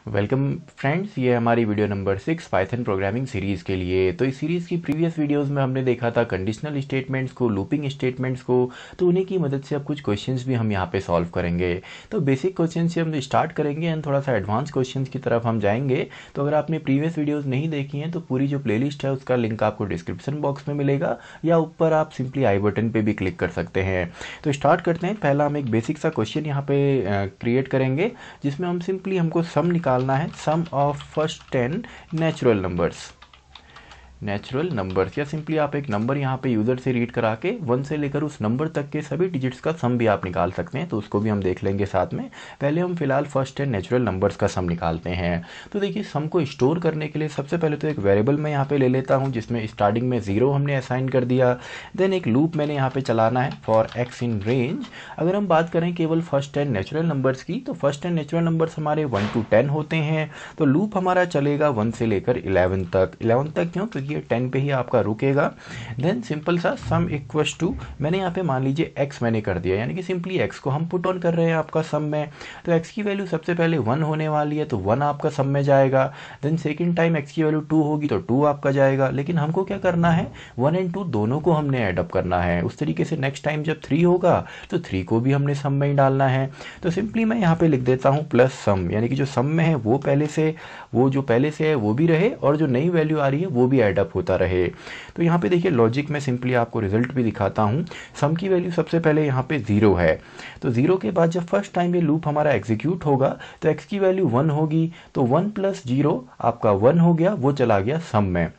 Welcome friends, ये हमारी video number 6 Python programming series के लिए। तो इस सीरीज़ की प्रीवियस वीडियोस में हमने देखा था कंडीशनल स्टेटमेंट्स को, लूपिंग स्टेटमेंट्स को। तो उन्हीं की मदद से अब कुछ क्वेश्चंस भी हम यहाँ पे सॉल्व करेंगे। तो बेसिक क्वेश्चन से हम स्टार्ट करेंगे एंड थोड़ा सा एडवांस क्वेश्चन की तरफ हम जाएंगे। तो अगर आपने प्रीवियस वीडियोज़ नहीं देखी हैं तो पूरी जो प्ले है उसका लिंक आपको डिस्क्रिप्शन बॉक्स में मिलेगा या ऊपर आप सिंपली आई बटन पर भी क्लिक कर सकते हैं। तो स्टार्ट करते हैं। पहला हम एक बेसिक सा क्वेश्चन यहाँ पे क्रिएट करेंगे जिसमें हम सिंपली हमको सम निकालना है, sum of first 10 natural numbers या सिंपली आप एक नंबर यहाँ पे यूज़र से रीड करा के 1 से लेकर उस नंबर तक के सभी डिजिट्स का सम भी आप निकाल सकते हैं। तो उसको भी हम देख लेंगे साथ में। पहले हम फिलहाल फर्स्ट 10 नेचुरल नंबर्स का सम निकालते हैं। तो देखिए, सम को स्टोर करने के लिए सबसे पहले तो एक वेरिएबल मैं यहाँ पे ले लेता हूँ जिसमें स्टार्टिंग में 0 हमने असाइन कर दिया। देन एक लूप मैंने यहाँ पे चलाना है फॉर एक्स इन रेंज। अगर हम बात करें केवल फर्स्ट 10 नेचुरल नंबर्स की, तो फर्स्ट 10 नेचुरल नंबर्स हमारे 1 to 10 होते हैं। तो लूप हमारा चलेगा 1 से लेकर 11 तक। 11 तक क्यों? क्योंकि ये 10 पे ही आपका रुकेगा। देन सिंपल सा सम इक्वल्स टू, मैंने यहाँ पे मान लीजिए x मैंने कर दिया, यानी कि सिंपली x को हम पुट ऑन कर रहे हैं आपका सम में। तो x की वैल्यू सबसे पहले 1 होने वाली है तो 1 आपका सम में जाएगा। देन सेकंड टाइम x की वैल्यू 2 होगी तो 2 आपका जाएगा। लेकिन हमको क्या करना है, 1 और 2 दोनों को हमने ऐड अप करना है। उस तरीके से नेक्स्ट टाइम जब 3 होगा तो 3 को भी हमने सम में ही डालना है। तो सिंपली मैं यहाँ पे लिख देता हूँ प्लस सम, यानी कि जो सम में है वो जो पहले से है वो भी रहे और जो नई वैल्यू आ रही है वो भी ऐड अप होता रहे। तो यहाँ पे देखिए लॉजिक में सिंपली आपको रिजल्ट भी दिखाता हूँ। सम की वैल्यू सबसे पहले यहाँ पे 0 है। तो 0 के बाद जब फर्स्ट टाइम ये लूप हमारा एग्जीक्यूट होगा तो x की वैल्यू 1 होगी। तो 1 + 0 आपका 1 हो गया, वो चला गया सम में।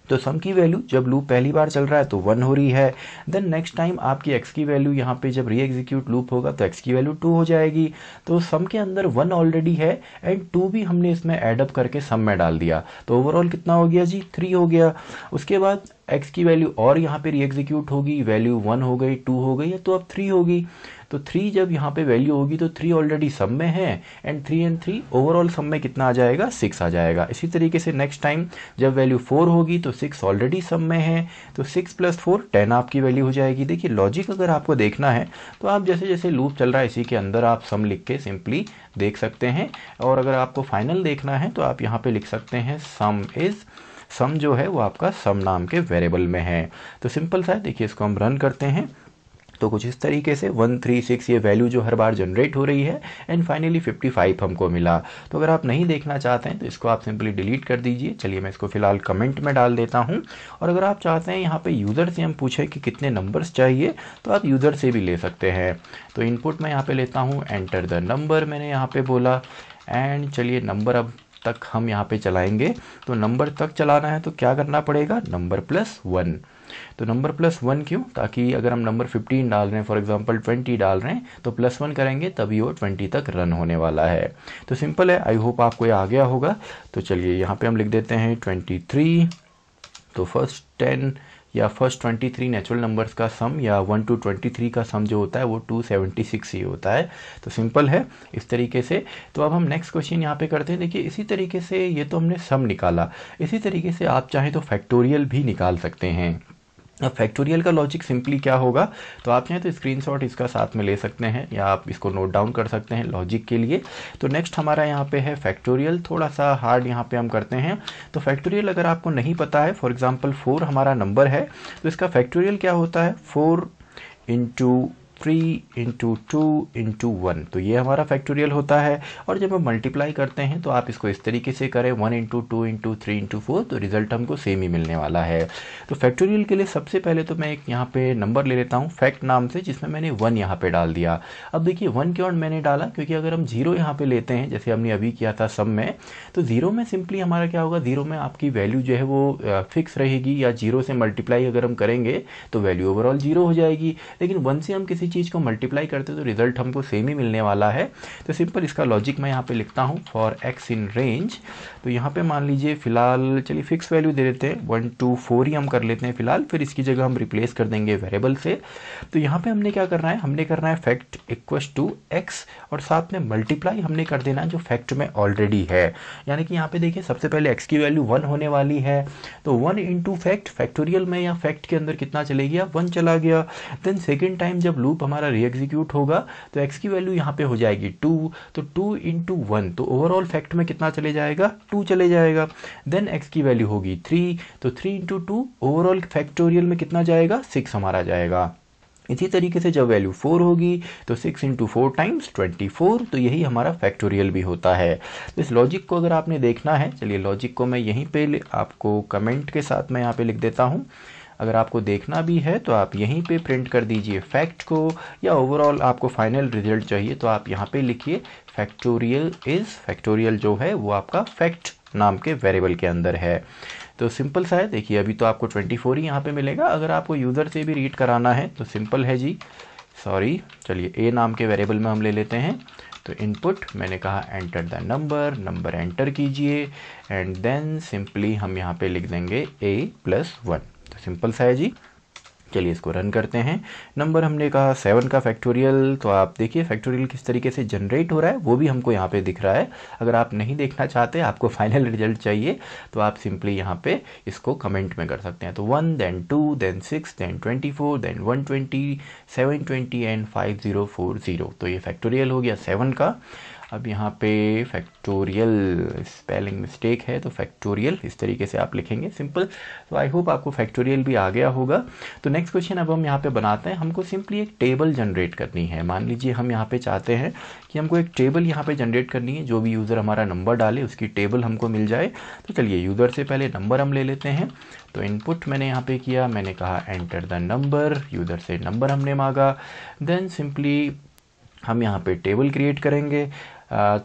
तो सम की वैल्यू जब लूप पहली बार चल रहा है तो 1 हो रही है। देन नेक्स्ट टाइम आपकी x की वैल्यू यहाँ पे जब री एग्जीक्यूट लूप होगा तो x की वैल्यू 2 हो जाएगी। तो सम के अंदर 1 ऑलरेडी है एंड 2 भी हमने इसमें ऐड अप करके सम में डाल दिया। तो ओवरऑल कितना हो गया जी? 3 हो गया। उसके बाद x की वैल्यू और यहाँ पे री एग्जीक्यूट होगी, वैल्यू 1 हो गई, 2 हो गई, तो अब 3 होगी। तो 3 जब यहाँ पे वैल्यू होगी तो 3 ऑलरेडी सम में है एंड 3 एंड 3 ओवरऑल सम में कितना आ जाएगा? 6 आ जाएगा। इसी तरीके से नेक्स्ट टाइम जब वैल्यू 4 होगी तो 6 ऑलरेडी सम में है, तो 6 + 4 10 आपकी वैल्यू हो जाएगी। देखिए लॉजिक अगर आपको देखना है तो आप जैसे जैसे लूप चल रहा है इसी के अंदर आप सम लिख के सिंपली देख सकते हैं। और अगर आपको फाइनल देखना है तो आप यहाँ पे लिख सकते हैं सम जो है वो आपका सम नाम के वेरिएबल में है। तो सिंपल सा है। देखिए इसको हम रन करते हैं तो कुछ इस तरीके से 136 ये वैल्यू जो हर बार जनरेट हो रही है एंड फाइनली 55 हमको मिला। तो अगर आप नहीं देखना चाहते हैं तो इसको आप सिंपली डिलीट कर दीजिए। चलिए मैं इसको फिलहाल कमेंट में डाल देता हूं। और अगर आप चाहते हैं यहाँ पे यूज़र से हम पूछें कि कितने नंबर्स चाहिए तो आप यूज़र से भी ले सकते हैं। तो इनपुट मैं यहाँ पे लेता हूँ, एंटर द नंबर मैंने यहाँ पे बोला एंड चलिए नंबर अब तक हम यहाँ पे चलाएंगे। तो नंबर तक चलाना है तो क्या करना पड़ेगा? नंबर +1। तो नंबर +1 क्यों? ताकि अगर हम नंबर 15 डाल रहे हैं, फॉर एग्जांपल 20 डाल रहे हैं तो +1 करेंगे तभी वो 20 तक रन होने वाला है। तो सिंपल है। आई होप आपको ये आ गया होगा। तो चलिए यहाँ पे हम लिख देते हैं 23। तो फर्स्ट 10 या फर्स्ट 23 नेचुरल नंबर्स का सम या 1 to 23 का सम जो होता है वो 276 ही होता है। तो सिंपल है इस तरीके से। तो अब हम नेक्स्ट क्वेश्चन यहाँ पे करते हैं। देखिए इसी तरीके से ये तो हमने सम निकाला, इसी तरीके से आप चाहें तो फैक्टोरियल भी निकाल सकते हैं। अब फैक्टोरियल का लॉजिक सिंपली क्या होगा, तो आप चाहें तो स्क्रीनशॉट इसका साथ में ले सकते हैं या आप इसको नोट डाउन कर सकते हैं लॉजिक के लिए। तो नेक्स्ट हमारा यहाँ पे है फैक्टोरियल। थोड़ा सा हार्ड यहाँ पे हम करते हैं। तो फैक्टोरियल अगर आपको नहीं पता है, फॉर एग्जांपल 4 हमारा नंबर है तो इसका फैक्टोरियल क्या होता है? 4 × 3 × 2 × 1। तो ये हमारा फैक्टोरियल होता है। और जब हम मल्टीप्लाई करते हैं तो आप इसको इस तरीके से करें 1 × 2 × 3 × 4, तो रिजल्ट हमको सेम ही मिलने वाला है। तो फैक्टोरियल के लिए सबसे पहले तो मैं एक यहाँ पे नंबर ले लेता हूँ फैक्ट नाम से, जिसमें मैंने 1 यहाँ पे डाल दिया। अब देखिए 1 क्यों मैंने डाला? क्योंकि अगर हम 0 यहाँ पे लेते हैं जैसे हमने अभी किया था सम में, तो 0 में सिंपली हमारा क्या होगा, 0 में आपकी वैल्यू जो है वो फिक्स रहेगी या 0 से मल्टीप्लाई अगर हम करेंगे तो वैल्यू ओवरऑल 0 हो जाएगी। लेकिन 1 से हम किसी चीज़ को मल्टीप्लाई करते तो रिजल्ट हमको सेम ही मिलने वाला है। तो सिंपल इसका लॉजिक मैं यहाँ पे लिखता हूँ फॉर एक्स इन रेंज। तो यहाँ पे मान लीजिए फिलहाल चलिए फिक्स वैल्यू दे देते हैं 1 to 4 ही हम कर लेते हैं फिलहाल, फिर इसकी जगह हम रिप्लेस कर देंगे वेरिएबल से। तो यहाँ पे हमने क्या करना है, हमने करना है फैक्ट इक्वल्स टू एक्स और साथ में मल्टीप्लाई हमने कर देना जो फैक्ट में ऑलरेडी है। यानी कि यहाँ पे देखिए सबसे पहले एक्स की वैल्यू 1 होने वाली है तो 1 × फैक्ट, फैक्टोरियल में या फैक्ट के अंदर कितना चले गया? 1 चला गया। देन सेकेंड टाइम जब लूप लूप हमारा रीएग्जीक्यूट होगा तो x की वैल्यू यहाँ पे हो जाएगी 2, तो 2 इंटू 1 तो ओवरऑल फैक्ट में कितना चले जाएगा, 2 चले जाएगा। देन x की वैल्यू होगी 3, तो 3 इंटू 2 ओवरऑल फैक्टोरियल में कितना जाएगा, 6 हमारा जाएगा। इसी तरीके से जब वैल्यू 4 होगी तो 6 इंटू 4 टाइम्स 24, तो यही हमारा फैक्टोरियल भी होता है। तो इस लॉजिक को अगर आपने देखना है, चलिए लॉजिक को मैं यहीं पे आपको कमेंट के साथ मैं यहाँ पे लिख देता हूँ। अगर आपको देखना भी है तो आप यहीं पे प्रिंट कर दीजिए फैक्ट को, या ओवरऑल आपको फाइनल रिजल्ट चाहिए तो आप यहाँ पे लिखिए फैक्टोरियल इज़, फैक्टोरियल जो है वो आपका फैक्ट नाम के वेरिएबल के अंदर है। तो सिंपल सा है, देखिए अभी तो आपको 24 ही यहाँ पे मिलेगा। अगर आपको यूज़र से भी रीड कराना है तो सिंपल है जी, सॉरी चलिए ए नाम के वेरिएबल में हम ले लेते हैं। तो इनपुट मैंने कहा enter the number, number enter कीजिए एंड देन सिंपली हम यहाँ पे लिख देंगे a+1। तो सिंपल सा है जी। चलिए इसको रन करते हैं। नंबर हमने कहा 7 का फैक्टोरियल, तो आप देखिए फैक्टोरियल किस तरीके से जनरेट हो रहा है वो भी हमको यहाँ पे दिख रहा है। अगर आप नहीं देखना चाहते, आपको फाइनल रिजल्ट चाहिए, तो आप सिंपली यहाँ पे इसको कमेंट में कर सकते हैं। तो 1 then 2 then 6 then 24 then 120 720 and 5040। तो ये फैक्टोरियल हो गया 7 का। अब यहाँ पे फैक्टोरियल स्पेलिंग मिस्टेक है, तो फैक्टोरियल इस तरीके से आप लिखेंगे सिंपल। तो आई होप आपको फैक्टोरियल भी आ गया होगा। तो नेक्स्ट क्वेश्चन अब हम यहाँ पे बनाते हैं। हमको सिंपली एक टेबल जनरेट करनी है। मान लीजिए हम यहाँ पे चाहते हैं कि हमको एक टेबल यहाँ पे जनरेट करनी है, जो भी यूज़र हमारा नंबर डाले उसकी टेबल हमको मिल जाए। तो चलिए यूज़र से पहले नंबर हम ले लेते हैं। तो इनपुट मैंने यहाँ पे किया, मैंने कहा एंटर द नंबर, यूज़र से नंबर हमने मांगा। देन सिंपली हम यहाँ पे टेबल क्रिएट करेंगे।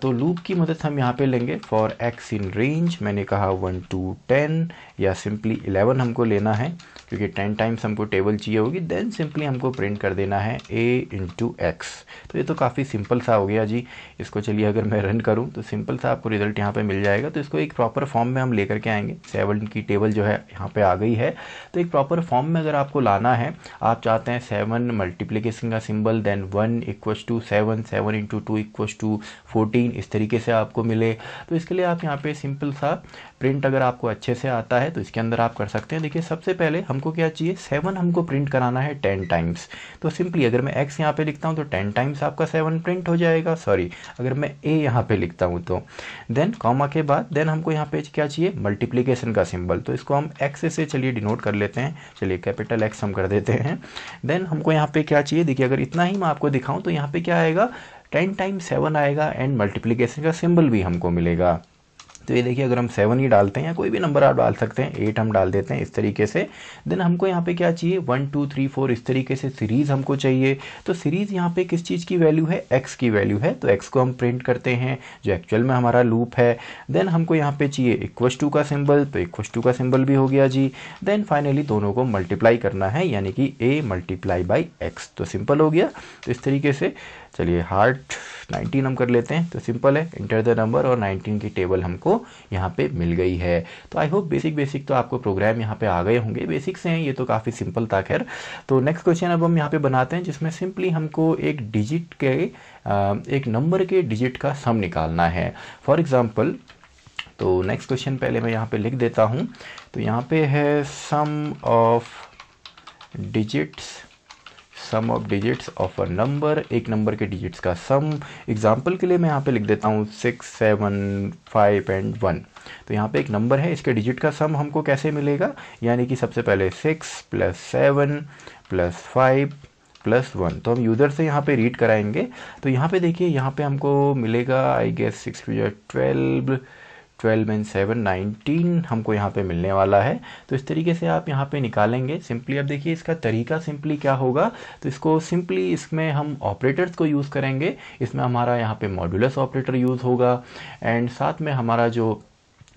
तो लूप की मदद हम यहाँ पे लेंगे फॉर x इन रेंज, मैंने कहा 1 to 10 या सिंपली 11 हमको लेना है क्योंकि 10 टाइम्स हमको टेबल चाहिए होगी। देन सिंपली हमको प्रिंट कर देना है a इंटू x। तो ये तो काफ़ी सिंपल सा हो गया जी। इसको चलिए अगर मैं रन करूँ तो सिंपल सा आपको रिजल्ट यहाँ पे मिल जाएगा। तो इसको एक प्रॉपर फॉर्म में हम लेकर के आएंगे। 7 की टेबल जो है यहाँ पे आ गई है। तो एक प्रॉपर फॉर्म में अगर आपको लाना है, आप चाहते हैं 7 मल्टीप्लिकेशन का symbol, then 1 equals to 7, 7 into 2 equals to 14, इस तरीके से आपको मिले। तो इसके लिए आप यहाँ पे सिंपल सा प्रिंट अगर आपको अच्छे से आता है तो इसके अंदर आप कर सकते हैं। देखिए सबसे पहले हमको क्या चाहिए, 7 हमको प्रिंट कराना है 10 टाइम्स। तो सिंपली अगर मैं x यहाँ पे लिखता हूँ तो 10 टाइम्स आपका 7 प्रिंट हो जाएगा। सॉरी, अगर मैं a यहाँ पे लिखता हूँ तो देन कॉमा के बाद देन हमको यहाँ पे क्या चाहिए, मल्टीप्लिकेशन का सिंबल। तो इसको हम x से चलिए डिनोट कर लेते हैं। चलिए कैपिटल X हम कर देते हैं। देन हमको यहाँ पे क्या चाहिए, देखिए अगर इतना ही मैं आपको दिखाऊँ तो यहाँ पे क्या आएगा, 10 टाइम्स 7 आएगा एंड मल्टीप्लिकेशन का सिंबल भी हमको मिलेगा। तो ये देखिए अगर हम 7 ही डालते हैं या कोई भी नंबर आप डाल सकते हैं, 8 हम डाल देते हैं इस तरीके से। देन हमको यहाँ पे क्या चाहिए, 1 2 3 4 इस तरीके से सीरीज़ हमको चाहिए। तो सीरीज़ यहाँ पे किस चीज़ की वैल्यू है, x की वैल्यू है। तो x को हम प्रिंट करते हैं जो एक्चुअल में हमारा लूप है। देन हमको यहाँ पे चाहिए इक्वस टू का सिंबल, तो इक्वस टू का सिंबल भी हो गया जी। देन फाइनली दोनों को मल्टीप्लाई करना है, यानी कि a मल्टीप्लाई बाई x। तो सिंपल हो गया। तो इस तरीके से चलिए हार्ट 19 हम कर लेते हैं। तो सिंपल है, इंटर द नंबर और 19 की टेबल हमको यहाँ पे मिल गई है। तो आई होप बेसिक तो आपको प्रोग्राम यहाँ पे आ गए होंगे। बेसिक से हैं, ये तो काफ़ी सिंपल था। खैर, तो नेक्स्ट क्वेश्चन अब हम यहाँ पे बनाते हैं जिसमें सिंपली हमको एक डिजिट के एक नंबर के डिजिट का सम निकालना है। फॉर एग्जाम्पल, तो नेक्स्ट क्वेश्चन पहले मैं यहाँ पे लिख देता हूँ। तो यहाँ पे है sum of digits of a number, एक नंबर के डिजिट्स का सम। एग्जाम्पल के लिए मैं यहाँ पे लिख देता हूँ 6 7 5 एंड 1। तो यहाँ पे एक नंबर है, इसके डिजिट का सम हमको कैसे मिलेगा, यानी कि सबसे पहले 6 + 7 + 5 + 1। तो हम यूज़र से यहाँ पे रीड कराएंगे। तो यहाँ पे देखिए, यहाँ पे हमको मिलेगा आई गेस 6 × 12 12 एंड 7 19 हमको यहाँ पे मिलने वाला है। तो इस तरीके से आप यहाँ पे निकालेंगे सिंपली। अब देखिए इसका तरीका सिंपली क्या होगा, तो इसको सिंपली इसमें हम ऑपरेटर्स को यूज़ करेंगे। इसमें हमारा यहाँ पे मॉड्यूलस ऑपरेटर यूज़ होगा एंड साथ में हमारा जो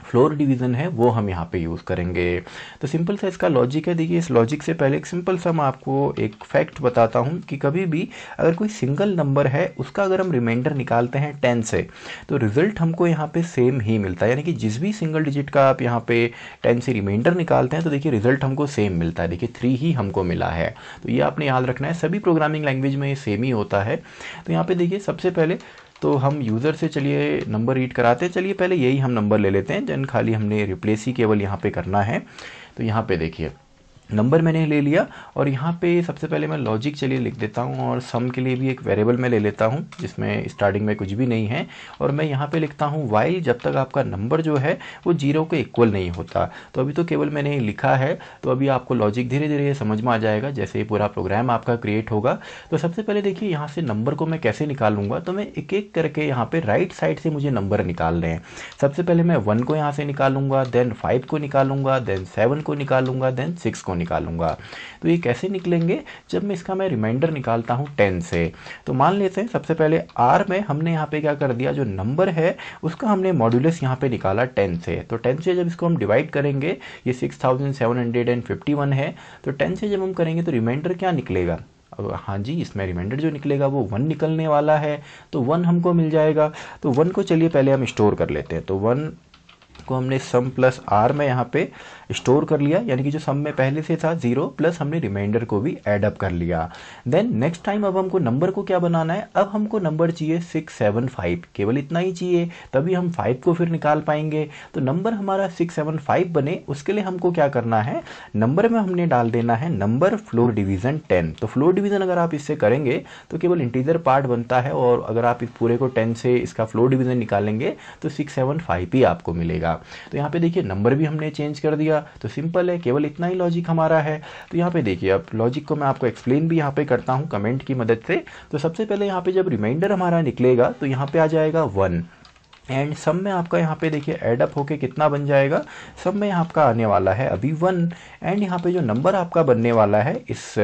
फ्लोर डिवीज़न है वो हम यहाँ पे यूज़ करेंगे। तो सिंपल सा इसका लॉजिक है। देखिए इस लॉजिक से पहले एक सिंपल सा मैं आपको एक फैक्ट बताता हूँ कि कभी भी अगर कोई सिंगल नंबर है उसका अगर हम रिमाइंडर निकालते हैं 10 से, तो रिज़ल्ट हमको यहाँ पे सेम ही मिलता है। यानी कि जिस भी सिंगल डिजिट का आप यहाँ पे 10 से रिमाइंडर निकालते हैं तो देखिए रिजल्ट हमको सेम मिलता है। देखिए 3 ही हमको मिला है। तो ये आपने याद रखना है, सभी प्रोग्रामिंग लैंग्वेज में ये सेम ही होता है। तो यहाँ पे देखिए सबसे पहले तो हम यूज़र से चलिए नंबर रीड कराते हैं। चलिए पहले यही हम नंबर ले लेते हैं, जन खाली हमने रिप्लेस ही केवल यहाँ पे करना है। तो यहाँ पे देखिए नंबर मैंने ले लिया और यहाँ पे सबसे पहले मैं लॉजिक चलिए लिख देता हूँ और सम के लिए भी एक वेरिएबल मैं ले लेता हूँ जिसमें स्टार्टिंग में कुछ भी नहीं है और मैं यहाँ पे लिखता हूँ वाइल जब तक आपका नंबर जो है वो 0 के इक्वल नहीं होता। तो अभी तो केवल मैंने लिखा है, तो अभी आपको लॉजिक धीरे धीरे समझ में आ जाएगा जैसे ही पूरा प्रोग्राम आपका क्रिएट होगा। तो सबसे पहले देखिए यहाँ से नंबर को मैं कैसे निकालूंगा, तो मैं एक एक करके यहाँ पे राइट साइड से मुझे नंबर निकालने हैं। सबसे पहले मैं 1 को यहाँ से निकालूंगा, देन 5 को निकालूंगा, देन 7 को निकालूंगा, देन 6 को निकालूंगा। तो ये कैसे निकलेंगे, जब मैं इसका रिमाइंडर निकालता हूँ 10 से। तो मान लेते हैं सबसे पहले आर में हमने यहाँ पे क्या कर दिया, जो नंबर है उसका हमने मॉड्यूलस यहाँ पे निकाला 10 से। तो 10 से जब इसको हम डिवाइड करेंगे, ये 6751 है, तो 10 से जब हम करेंगे तो रिमाइंडर क्या निकलेगा। हाँ जी, इसमें रिमाइंडर जो निकलेगा वो 1 निकलने वाला है, तो 1 हमको मिल जाएगा। तो 1 को चलिए पहले हम स्टोर कर लेते हैं। तो 1 को हमने सम प्लस आर में यहाँ पे स्टोर कर लिया, यानी कि जो सम में पहले से था 0 प्लस हमने रिमाइंडर को भी ऐड अप कर लिया। देन नेक्स्ट टाइम अब हमको नंबर को क्या बनाना है, अब हमको नंबर चाहिए 675, केवल इतना ही चाहिए, तभी हम 5 को फिर निकाल पाएंगे। तो नंबर हमारा 675 बने, उसके लिए हमको क्या करना है, नंबर में हमने डाल देना है नंबर फ्लोर डिवीजन 10। तो फ्लोर डिवीजन अगर आप इससे करेंगे तो केवल इंटीजर पार्ट बनता है, और अगर आप इस पूरे को 10 से इसका फ्लोर डिवीजन निकालेंगे तो 675 ही आपको मिलेगा। तो यहाँ पे देखिए नंबर भी हमने चेंज कर दिया, तो सिंपल है, केवल इतना ही लॉजिक हमारा है। तो यहाँ पे देखिए अब लॉजिक को मैं आपको एक्सप्लेन भी यहाँ पे करता हूँ कमेंट की मदद से। तो सबसे पहले यहाँ पे जब रिमाइंडर हमारा निकलेगा तो यहाँ पे आ जाएगा 1, एंड सब में आपका यहाँ पे देखिए एड अप होके कितना बन जाएगा, सब में आपका आने वाला है अभी 1, एंड यहाँ पे जो नंबर आपका बनने वाला है इस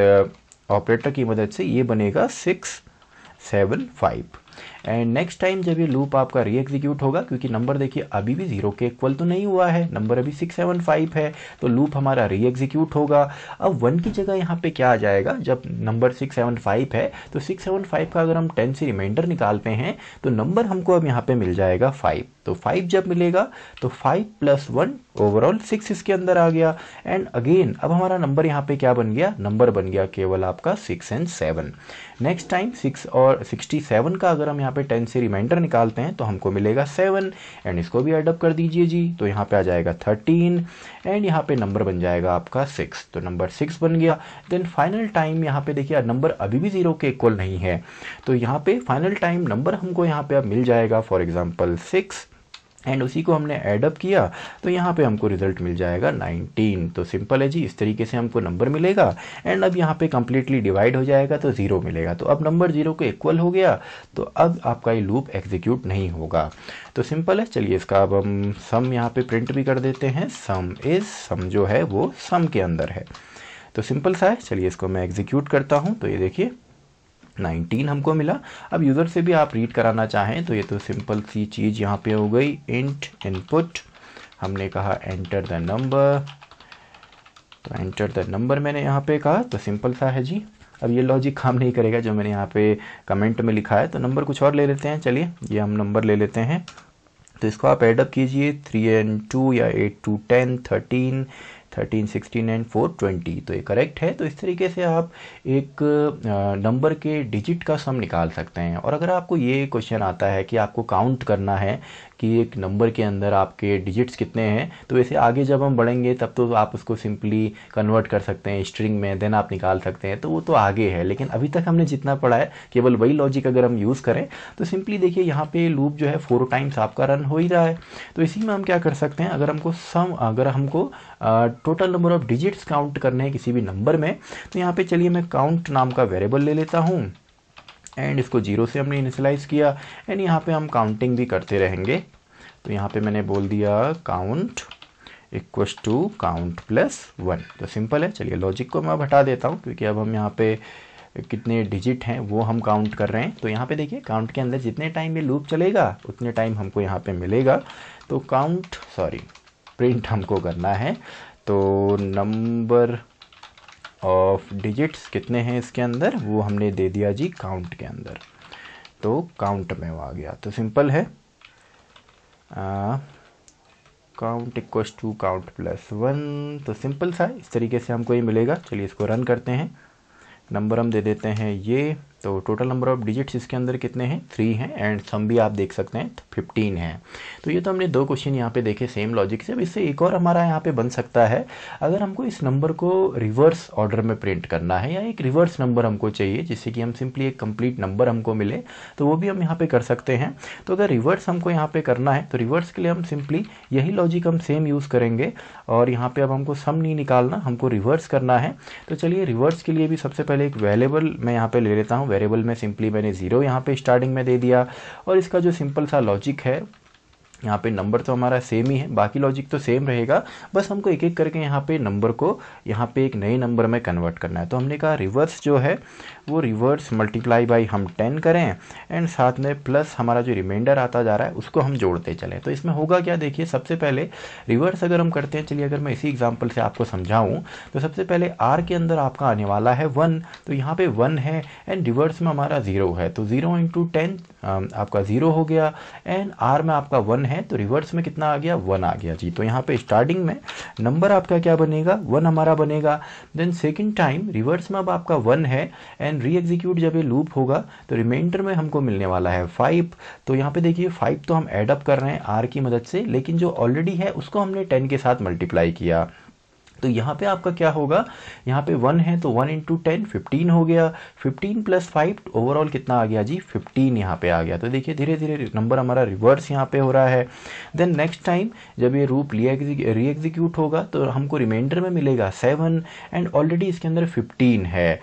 ऑपरेटर की मदद से ये बनेगा 675। एंड नेक्स्ट टाइम जब ये लूप आपका री एग्जीक्यूट होगा, क्योंकि नंबर देखिए अभी भी 0 के इक्वल तो नहीं हुआ है, नंबर अभी 675 है, तो लूप हमारा री एग्जीक्यूट होगा। अब 1 की जगह यहाँ पे क्या आ जाएगा, जब नंबर 675 है तो 675 का अगर हम 10 से रिमाइंडर निकालते हैं तो नंबर हमको अब यहाँ पे मिल जाएगा 5। तो 5 जब मिलेगा तो 5 प्लस 1 ओवरऑल 6 इसके अंदर आ गया। एंड अगेन अब हमारा नंबर यहाँ पे क्या बन गया, नंबर बन गया केवल आपका 6 एंड 7। नेक्स्ट टाइम 6 और 67 का अगर हम यहाँ पे 10 से रिमाइंडर निकालते हैं तो हमको मिलेगा 7, एंड इसको भी ऐड अप कर दीजिए जी, तो यहाँ पे आ जाएगा 13, एंड यहाँ पे नंबर बन जाएगा आपका 6, तो नंबर 6 बन गया। देन फाइनल टाइम यहाँ पे देखिए नंबर अभी भी 0 के इक्वल नहीं है, तो यहाँ पे फाइनल टाइम नंबर हमको यहाँ पे अब मिल जाएगा फॉर एग्जांपल 6, एंड उसी को हमने ऐड अप किया तो यहाँ पे हमको रिजल्ट मिल जाएगा 19। तो सिंपल है जी, इस तरीके से हमको नंबर मिलेगा। एंड अब यहाँ पे कम्प्लीटली डिवाइड हो जाएगा तो 0 मिलेगा, तो अब नंबर 0 के इक्वल हो गया, तो अब आपका ये लूप एग्जीक्यूट नहीं होगा। तो सिंपल है, चलिए इसका अब हम सम यहाँ पे प्रिंट भी कर देते हैं। सम इज, सम जो है वो सम के अंदर है, तो सिंपल सा है। चलिए इसको मैं एग्जीक्यूट करता हूँ, तो ये देखिए 19 हमको मिला। अब यूज़र से भी आप रीड कराना चाहें तो ये तो सिंपल सी चीज़ यहाँ पे हो गई। इंट इनपुट, हमने कहा एंटर द नंबर, तो एंटर द नंबर मैंने यहाँ पे कहा, तो सिंपल सा है जी। अब ये लॉजिक काम नहीं करेगा जो मैंने यहाँ पे कमेंट में लिखा है, तो नंबर कुछ और ले लेते हैं। चलिए ये हम नंबर ले लेते हैं, तो इसको आप एडअप कीजिए 3 and 2 या 8 to 10, 13, 16 एंड 4 20, तो ये करेक्ट है। तो इस तरीके से आप एक नंबर के डिजिट का सम निकाल सकते हैं। और अगर आपको ये क्वेश्चन आता है कि आपको काउंट करना है कि एक नंबर के अंदर आपके डिजिट्स कितने हैं, तो वैसे आगे जब हम बढ़ेंगे तब तो आप उसको सिंपली कन्वर्ट कर सकते हैं स्ट्रिंग में, देन आप निकाल सकते हैं, तो वो तो आगे है। लेकिन अभी तक हमने जितना पढ़ा है केवल वही लॉजिक अगर हम यूज़ करें तो सिंपली देखिए यहाँ पे लूप जो है 4 टाइम्स आपका रन हो ही रहा है। तो इसी में हम क्या कर सकते हैं, अगर हमको total number of digits count करने हैं किसी भी नंबर में, तो यहाँ पे चलिए मैं काउंट नाम का वेरिएबल ले लेता हूँ, एंड इसको 0 से हमने इनिशियलाइज किया, एंड यहाँ पे हम काउंटिंग भी करते रहेंगे। तो यहाँ पे मैंने बोल दिया count equals to count plus 1। तो सिंपल है। चलिए लॉजिक को मैं अब हटा देता हूँ, क्योंकि अब हम यहाँ पे कितने डिजिट हैं वो हम काउंट कर रहे हैं। तो यहाँ पे देखिए काउंट के अंदर जितने टाइम ये लूप चलेगा उतने टाइम हमको यहाँ पे मिलेगा। तो प्रिंट हमको करना है, तो नंबर ऑफ डिजिट्स कितने हैं इसके अंदर वो हमने दे दिया जी काउंट के अंदर, तो काउंट में वो आ गया। तो सिंपल है, count equals to count plus 1, तो सिंपल सा है, इस तरीके से हमको ये मिलेगा। चलिए इसको रन करते हैं, नंबर हम दे देते हैं ये, तो टोटल नंबर ऑफ डिजिट्स इसके अंदर कितने हैं, 3 हैं, एंड सम भी आप देख सकते हैं 15 है। तो ये तो हमने 2 क्वेश्चन यहाँ पे देखे सेम लॉजिक से। अब इससे एक और हमारा यहाँ पे बन सकता है, अगर हमको इस नंबर को रिवर्स ऑर्डर में प्रिंट करना है या एक रिवर्स नंबर हमको चाहिए जिससे कि हम सिंपली एक कंप्लीट नंबर हमको मिले, तो वो भी हम यहाँ पे कर सकते हैं। तो अगर रिवर्स हमको यहाँ पे करना है तो रिवर्स के लिए हम सिंपली यही लॉजिक हम सेम यूज़ करेंगे, और यहाँ पे अब हमको सम नहीं निकालना, हमको रिवर्स करना है। तो चलिए रिवर्स के लिए भी सबसे पहले एक वेरिएबल मैं यहाँ पे ले लेता हूँ। वेरिएबल में सिंपली मैंने 0 यहाँ पे स्टार्टिंग में दे दिया, और इसका जो सिंपल सा लॉजिक है, यहाँ पे नंबर तो हमारा सेम ही है, बाकी लॉजिक तो सेम रहेगा, बस हमको एक एक करके यहाँ पे नंबर को यहाँ पे एक नए नंबर में कन्वर्ट करना है। तो हमने कहा रिवर्स जो है वो रिवर्स मल्टीप्लाई बाई हम 10 करें, एंड साथ में प्लस हमारा जो रिमाइंडर आता जा रहा है उसको हम जोड़ते चलें। तो इसमें होगा क्या, देखिए सबसे पहले रिवर्स अगर हम करते हैं, चलिए अगर मैं इसी एग्जाम्पल से आपको समझाऊँ, तो सबसे पहले आर के अंदर आपका आने वाला है 1, तो यहाँ पे 1 है, एंड रिवर्स में हमारा 0 है, तो 0 × 10 आपका 0 हो गया, एंड आर में आपका 1 है, तो रिवर्स में कितना आ गया, 1 आ गया जी। तो यहाँ पे स्टार्टिंग में नंबर आपका क्या बनेगा, 1 हमारा बनेगा। देन सेकंड टाइम रिवर्स में अब आपका 1 है, एंड री एग्जीक्यूट जब ये लूप होगा तो रिमाइंडर में हमको मिलने वाला है 5। तो यहाँ पे देखिए 5 तो हम ऐड अप कर रहे हैं आर की मदद से, लेकिन जो ऑलरेडी है उसको हमने 10 के साथ मल्टीप्लाई किया। तो यहाँ पे आपका क्या होगा, यहाँ पे 1 है तो 1 × 10 15 हो गया, 15 + 5 ओवरऑल कितना आ गया जी, 15 यहाँ पे आ गया। तो देखिए धीरे धीरे नंबर हमारा रिवर्स यहाँ पे हो रहा है। देन नेक्स्ट टाइम जब ये रूप री एग्जीक्यूट होगा तो हमको रिमाइंडर में मिलेगा 7, एंड ऑलरेडी इसके अंदर 15 है।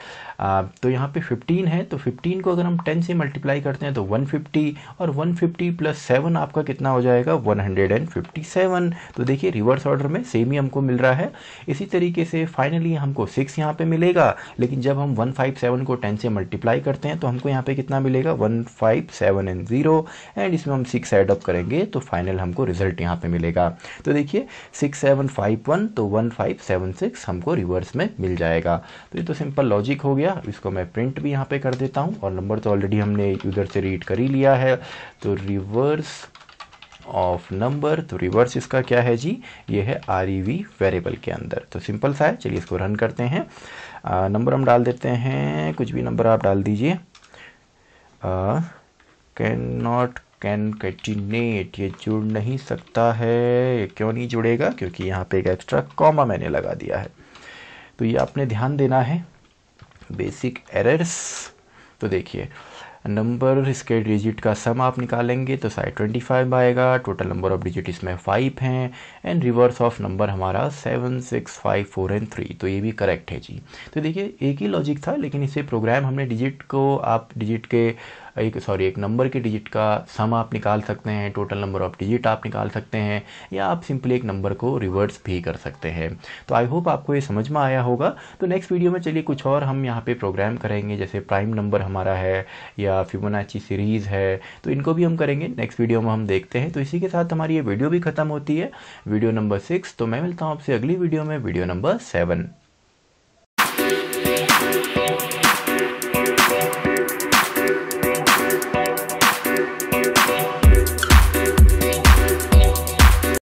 तो यहाँ पे 15 है, तो 15 को अगर हम 10 से मल्टीप्लाई करते हैं तो 150, और 150 + 7 आपका कितना हो जाएगा, 157। तो देखिए रिवर्स ऑर्डर में सेम ही हमको मिल रहा है। इसी तरीके से फाइनली हमको 6 यहाँ पे मिलेगा, लेकिन जब हम 157 को 10 से मल्टीप्लाई करते हैं तो हमको यहाँ पे कितना मिलेगा, 157 and 0, एंड इसमें हम 6 ऐड अप करेंगे तो फाइनल हमको रिजल्ट यहाँ पे मिलेगा। तो देखिए 6751, तो 1576 हमको रिवर्स में मिल जाएगा। तो ये तो सिंपल लॉजिक हो गया। इसको मैं प्रिंट भी यहाँ पे कर देता हूँ, और नंबर तो ऑलरेडी हमने यूजर से रीड कर ही लिया है। तो रिवर्स ऑफ नंबर, तो रिवर्स इसका क्या है जी, ये है REV वेरिएबल के अंदर। तो सिंपल सा है, चलिए इसको रन करते हैं। नंबर हम डाल देते हैं, कुछ भी नंबर आप डाल दीजिए। कैनकेटिनेट, ये जुड़ नहीं सकता है, क्यों नहीं जुड़ेगा, क्योंकि यहाँ पे एक एक्स्ट्रा कॉमा मैंने लगा दिया है। तो ये आपने ध्यान देना है, बेसिक एरर्स। तो देखिए नंबर इसके डिजिट का सम आप निकालेंगे तो साइड 25 आएगा, टोटल नंबर ऑफ डिजिट इसमें 5 हैं, एंड रिवर्स ऑफ नंबर हमारा 7 6 5 4 and 3। तो ये भी करेक्ट है जी। तो देखिए एक ही लॉजिक था, लेकिन इसे प्रोग्राम हमने डिजिट को, आप डिजिट के एक नंबर के डिजिट का सम आप निकाल सकते हैं, टोटल नंबर ऑफ डिजिट आप निकाल सकते हैं, या आप सिंपली एक नंबर को रिवर्स भी कर सकते हैं। तो आई होप आपको ये समझ में आया होगा। तो नेक्स्ट वीडियो में चलिए कुछ और हम यहाँ पे प्रोग्राम करेंगे, जैसे प्राइम नंबर हमारा है या फिबोनाची सीरीज़ है, तो इनको भी हम करेंगे नेक्स्ट वीडियो में, हम देखते हैं। तो इसी के साथ हमारी ये वीडियो भी ख़त्म होती है, वीडियो नंबर 6। तो मैं मिलता हूँ आपसे अगली वीडियो में, वीडियो नंबर 7।